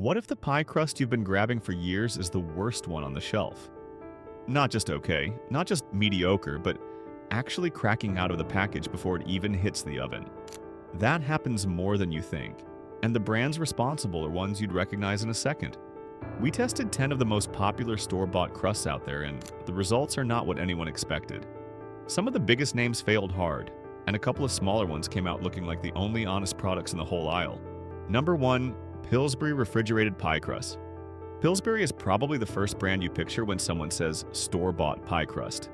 What if the pie crust you've been grabbing for years is the worst one on the shelf? Not just okay, not just mediocre, but actually cracking out of the package before it even hits the oven. That happens more than you think, and the brands responsible are ones you'd recognize in a second. We tested 10 of the most popular store-bought crusts out there, and the results are not what anyone expected. Some of the biggest names failed hard, and a couple of smaller ones came out looking like the only honest products in the whole aisle. Number 1. Pillsbury Refrigerated Pie Crust. Pillsbury is probably the first brand you picture when someone says store-bought pie crust.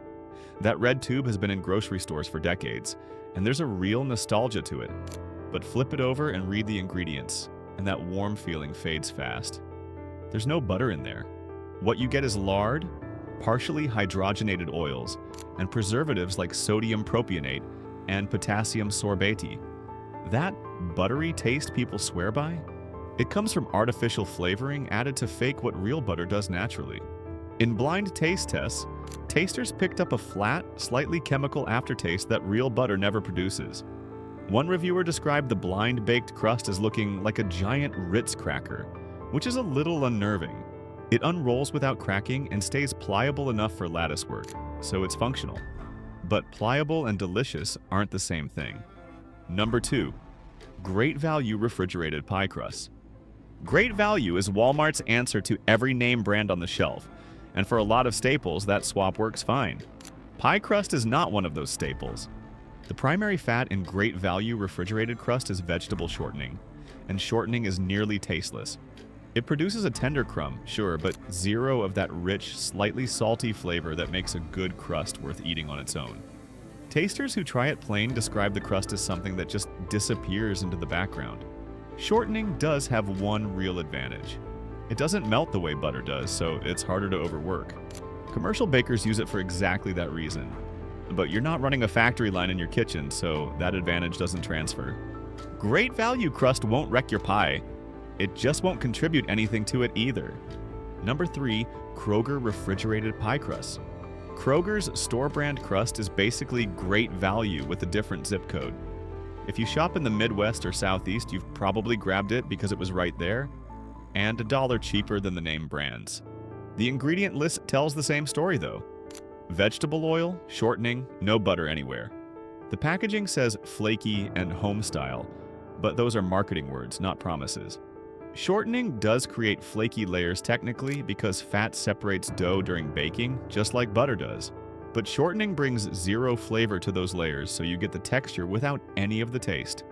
That red tube has been in grocery stores for decades, and there's a real nostalgia to it. But flip it over and read the ingredients, and that warm feeling fades fast. There's no butter in there. What you get is lard, partially hydrogenated oils, and preservatives like sodium propionate and potassium sorbate. That buttery taste people swear by? It comes from artificial flavoring added to fake what real butter does naturally. In blind taste tests, tasters picked up a flat, slightly chemical aftertaste that real butter never produces. One reviewer described the blind baked crust as looking like a giant Ritz cracker, which is a little unnerving. It unrolls without cracking and stays pliable enough for lattice work, so it's functional. But pliable and delicious aren't the same thing. Number 2. Great Value Refrigerated Pie Crust. Great Value is Walmart's answer to every name brand on the shelf, and for a lot of staples, that swap works fine. Pie crust is not one of those staples. The primary fat in Great Value refrigerated crust is vegetable shortening, and shortening is nearly tasteless. It produces a tender crumb, sure, but zero of that rich, slightly salty flavor that makes a good crust worth eating on its own. Tasters who try it plain describe the crust as something that just disappears into the background. Shortening does have one real advantage. It doesn't melt the way butter does, so it's harder to overwork. Commercial bakers use it for exactly that reason. But you're not running a factory line in your kitchen, so that advantage doesn't transfer. Great Value crust won't wreck your pie. It just won't contribute anything to it either. Number 3. Kroger Refrigerated Pie Crust. Kroger's store brand crust is basically Great Value with a different zip code. If you shop in the Midwest or Southeast, you've probably grabbed it because it was right there, and $1 cheaper than the name brands. The ingredient list tells the same story though. Vegetable oil, shortening, no butter anywhere. The packaging says flaky and home style, but those are marketing words, not promises. Shortening does create flaky layers technically because fat separates dough during baking, just like butter does. But shortening brings zero flavor to those layers, so you get the texture without any of the taste.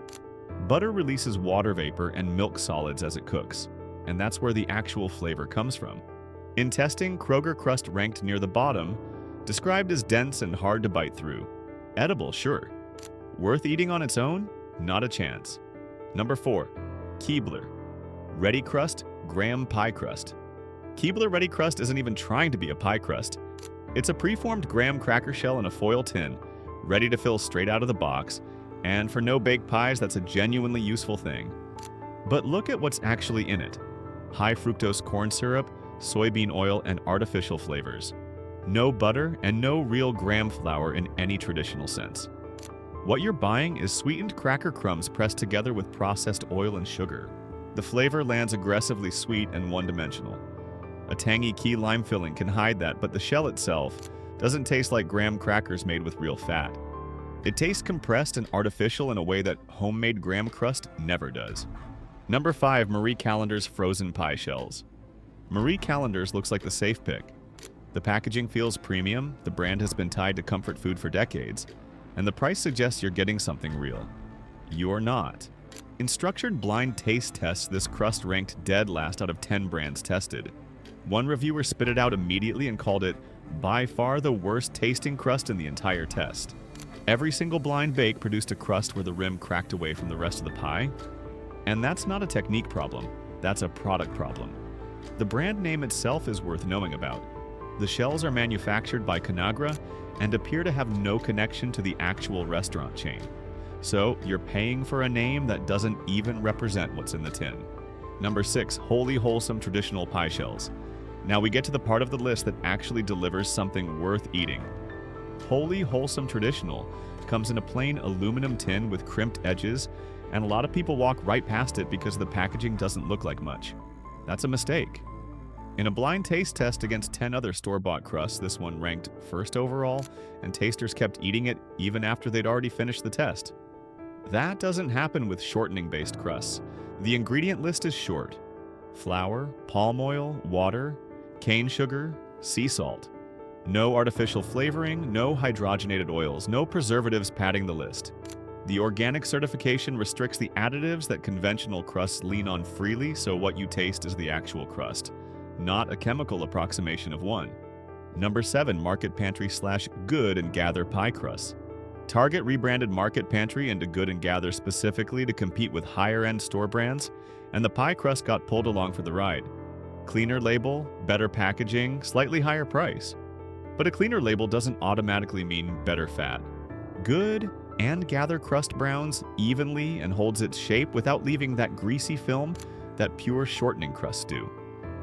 Butter releases water vapor and milk solids as it cooks, and that's where the actual flavor comes from. In testing, Kroger crust ranked near the bottom, described as dense and hard to bite through. Edible, sure. Worth eating on its own? Not a chance. Number 4. Keebler Ready Crust Graham Pie Crust. Keebler Ready Crust isn't even trying to be a pie crust. It's a preformed graham cracker shell in a foil tin, ready to fill straight out of the box, and for no-bake pies, that's a genuinely useful thing. But look at what's actually in it. High fructose corn syrup, soybean oil, and artificial flavors. No butter and no real graham flour in any traditional sense. What you're buying is sweetened cracker crumbs pressed together with processed oil and sugar. The flavor lands aggressively sweet and one-dimensional. A tangy key lime filling can hide that, but the shell itself doesn't taste like graham crackers made with real fat. It tastes compressed and artificial in a way that homemade graham crust never does. Number 5. Marie Callender's Frozen Pie Shells. Marie Callender's looks like the safe pick. The packaging feels premium, the brand has been tied to comfort food for decades, and the price suggests you're getting something real. You're not. In structured blind taste tests, this crust ranked dead last out of 10 brands tested. One reviewer spit it out immediately and called it by far the worst tasting crust in the entire test. Every single blind bake produced a crust where the rim cracked away from the rest of the pie. And that's not a technique problem, that's a product problem. The brand name itself is worth knowing about. The shells are manufactured by Conagra and appear to have no connection to the actual restaurant chain. So you're paying for a name that doesn't even represent what's in the tin. Number 6. Wholly Wholesome Traditional Pie Shells. Now we get to the part of the list that actually delivers something worth eating. Wholly Wholesome Traditional comes in a plain aluminum tin with crimped edges, and a lot of people walk right past it because the packaging doesn't look like much. That's a mistake. In a blind taste test against 10 other store-bought crusts, this one ranked first overall, and tasters kept eating it even after they'd already finished the test. That doesn't happen with shortening-based crusts. The ingredient list is short: flour, palm oil, water, cane sugar, sea salt. No artificial flavoring, no hydrogenated oils, no preservatives padding the list. The organic certification restricts the additives that conventional crusts lean on freely, so what you taste is the actual crust, not a chemical approximation of one. Number 7, Market Pantry/Good and Gather pie crusts. Target rebranded Market Pantry into Good and Gather specifically to compete with higher-end store brands, and the pie crust got pulled along for the ride. Cleaner label, better packaging, slightly higher price. But a cleaner label doesn't automatically mean better fat. Good and Gather crust browns evenly and holds its shape without leaving that greasy film that pure shortening crusts do.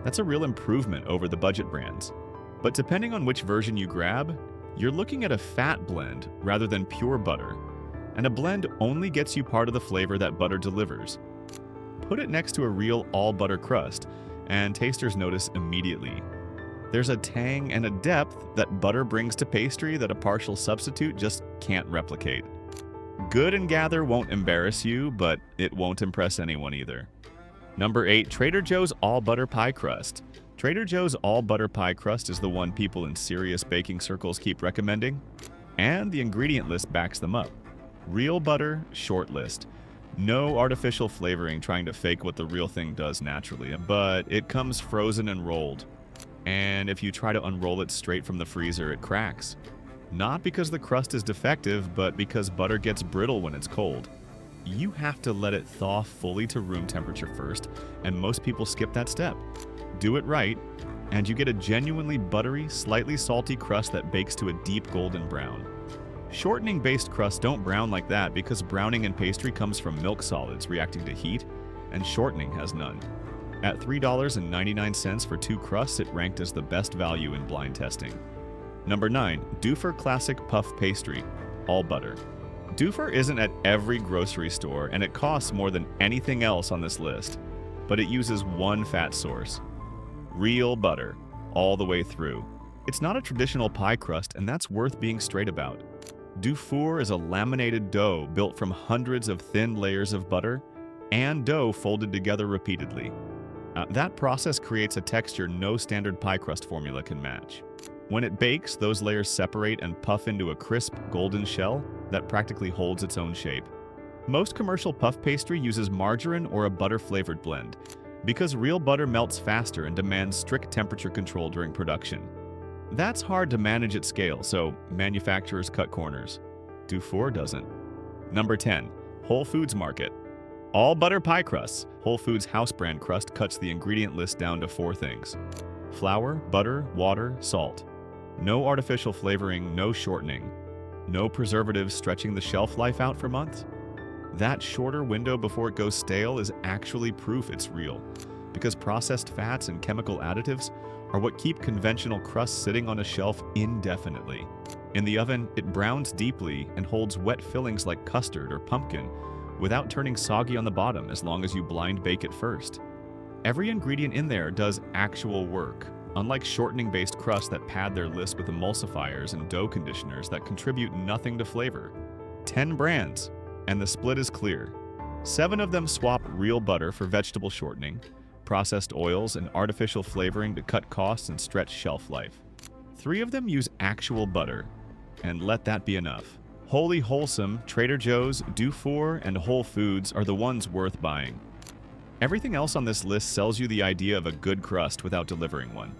That's a real improvement over the budget brands. But depending on which version you grab, you're looking at a fat blend rather than pure butter, and a blend only gets you part of the flavor that butter delivers. Put it next to a real all-butter crust, and tasters notice immediately. There's a tang and a depth that butter brings to pastry that a partial substitute just can't replicate. Good and Gather won't embarrass you, but it won't impress anyone either. Number 8, Trader Joe's All-Butter Pie Crust. Trader Joe's All-Butter Pie Crust is the one people in serious baking circles keep recommending, and the ingredient list backs them up. Real butter, short list. No artificial flavoring trying to fake what the real thing does naturally, but it comes frozen and rolled. And if you try to unroll it straight from the freezer, it cracks. Not because the crust is defective, but because butter gets brittle when it's cold. You have to let it thaw fully to room temperature first, and most people skip that step. Do it right, and you get a genuinely buttery, slightly salty crust that bakes to a deep golden brown. Shortening-based crusts don't brown like that because browning in pastry comes from milk solids reacting to heat, and shortening has none. At $3.99 for 2 crusts, it ranked as the best value in blind testing. Number 9, Doofer Classic Puff Pastry, all butter. Doofer isn't at every grocery store, and it costs more than anything else on this list, but it uses one fat source: real butter, all the way through. It's not a traditional pie crust, and that's worth being straight about. Dufour is a laminated dough built from hundreds of thin layers of butter and dough folded together repeatedly. That process creates a texture no standard pie crust formula can match. When it bakes, those layers separate and puff into a crisp, golden shell that practically holds its own shape. Most commercial puff pastry uses margarine or a butter-flavored blend, because real butter melts faster and demands strict temperature control during production. That's hard to manage at scale, so manufacturers cut corners. Dufour doesn't. Number 10, Whole Foods Market. All butter pie crusts. Whole Foods house brand crust cuts the ingredient list down to 4 things: flour, butter, water, salt. No artificial flavoring, no shortening. No preservatives stretching the shelf life out for months. That shorter window before it goes stale is actually proof it's real, because processed fats and chemical additives are what keep conventional crusts sitting on a shelf indefinitely. In the oven, it browns deeply and holds wet fillings like custard or pumpkin without turning soggy on the bottom as long as you blind bake it first. Every ingredient in there does actual work, unlike shortening-based crusts that pad their list with emulsifiers and dough conditioners that contribute nothing to flavor. 10 brands, and the split is clear. 7 of them swap real butter for vegetable shortening, processed oils, and artificial flavoring to cut costs and stretch shelf life. 3 of them use actual butter, and let that be enough. Wholly Wholesome, Trader Joe's, Dufour, and Whole Foods are the ones worth buying. Everything else on this list sells you the idea of a good crust without delivering one.